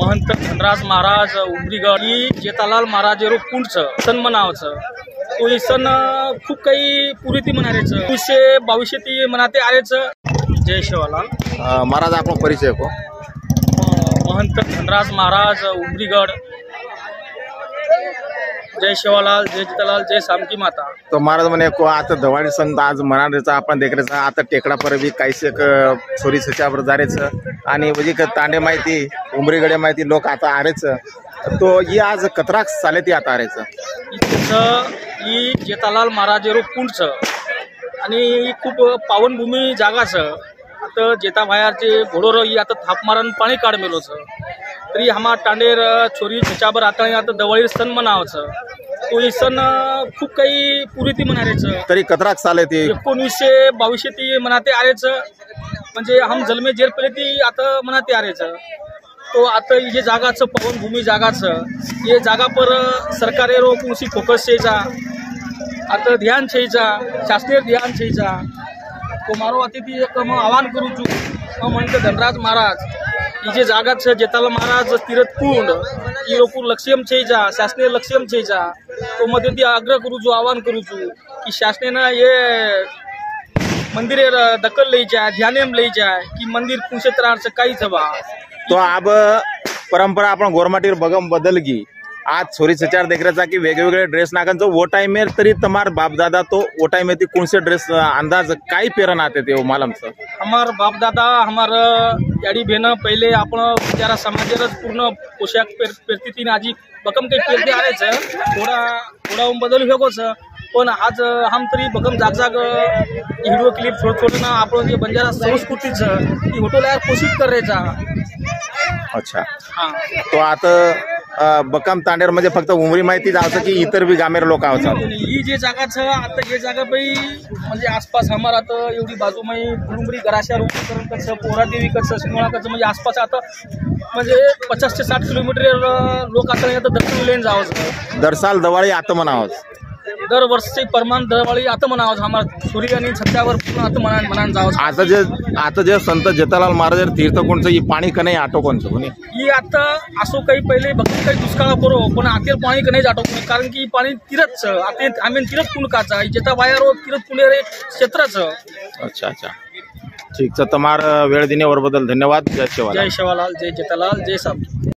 महंत धनराज महाराज उमरीगड ही जेतालाल महाराज रो कुंडचं सण मनावचं तो ही सण खूप काही पुरीती म्हणायचं 1922 ती मनाते आरेचं। जय शिवलाल महाराज आपला परिचय को महंत धनराज महाराज उमरीगड। जय शिवलाल जय जेतालाल जय सामकी माता। तो महाराज म्हणे को आता दिवाळी सण आज मनारेचा आपण देखरेचा आता टेकडा पर भी काहीसे छोरी सच्यावर जारेचं आणि वजी तांडे माहिती उमरीगडे माहिती लोक आता आरेचं तो ही आज कतराक साले ती आता आरेचं ही जेतालाल महाराज रो कुंडचं आणि खूप पावनभूमी जागाचं आता जेता भायारचे घोडोर ही आता थाप मारण पाणी काढ मेलोचं तरी हमा टांडेर छोरी छच्यावर आता दिवाळी सण मनावचं तो ही सण खूप काही पुरीती म्हणायचं तरी कतराक साले ती 1922 ती मनाते आरेचं म्हणजे हम जन्मे जेर पहिले ती आता मनाते आरेचं तो आता ये जागाचं पावनभूमी जागाचं ये जागा पर सरकारे रो कुणसी फोकस छेजा आता ध्यान छेजा शासकीय ध्यान छेजा तो मारो आती ती एक आवाहन करू चु म्हणते धनराज महाराज ही जे जागाच जेतालाल महाराज तीर्थ कुंड ही लोक लक्ष्यम छेजा शासकीय लक्ष्यम छेजा तो मध्ये ती आग्रह करू चु आवाहन करू चु की शासनेनं ये मंदिरे दखल लई जाए ध्यानेम लई जाए की मंदिर कुशेत्रार्थ काहीच हवा तो अब परंपरा आपण गोरमाटीर बगम बदल की आज छोरी सचार देख रहा कि वेगवेगळे ड्रेस नागन वो टाइम में तरी तमार बाप दादा तो वो टाइम में कौन से ड्रेस अंदाज काही पेरन आते थे वो मालूम सर हमार बाप दादा हमार याडी बहन पहले आपण जरा समाजारच पूर्ण पोशाख पेरती तीन आजी बकम काही पेरते आलेच थोडा बदल होगोच पण आज हम तरी बकम जाग जाग व्हिडिओ क्लिप थोडं ना आपण जे बंजारा संस्कृतीचं ती होटोला पोषित करायचा। अच्छा हाँ तो आता बकम तांडेर म्हणजे फक्त उमरी माहिती जावचं की इतर बी गामेर लोक आवतात ही जे जागाचं आता हे जागा बाई म्हणजे आसपास हमार आता एवढी बाजू में फुलुंबरी गराशा रूप कसं पोरादेवी कसं सिंगोळा कसं म्हणजे आसपास आता म्हणजे 50 ते 60 किलोमीटर लोक आता दर्शन लेन जावं दर साल दिवाळी आता मनावच दर वर्षी परमान दिवाळी आता मनावं हमार सूर्य आणि छत्यावर पूर्ण आता मनान जावं आता जे संत जेतालाल महाराज तीर्थकुंडचं ही पाणी कने आटो कोणचं कोणी ही आता असो काही पहिले बघून काही दुष्काळ करो पण आता पाणी कने आटो कारण की पाणी तीरच आता आम्ही तीरथ कुंड काचा जेता बाहेर तीरथ कुंड क्षेत्रच। अच्छा अच्छा ठीक है तमार वेळ दिने और बदल धन्यवाद। जय शिवलाल जय शिवलाल जय जेतालाल जय सामकी।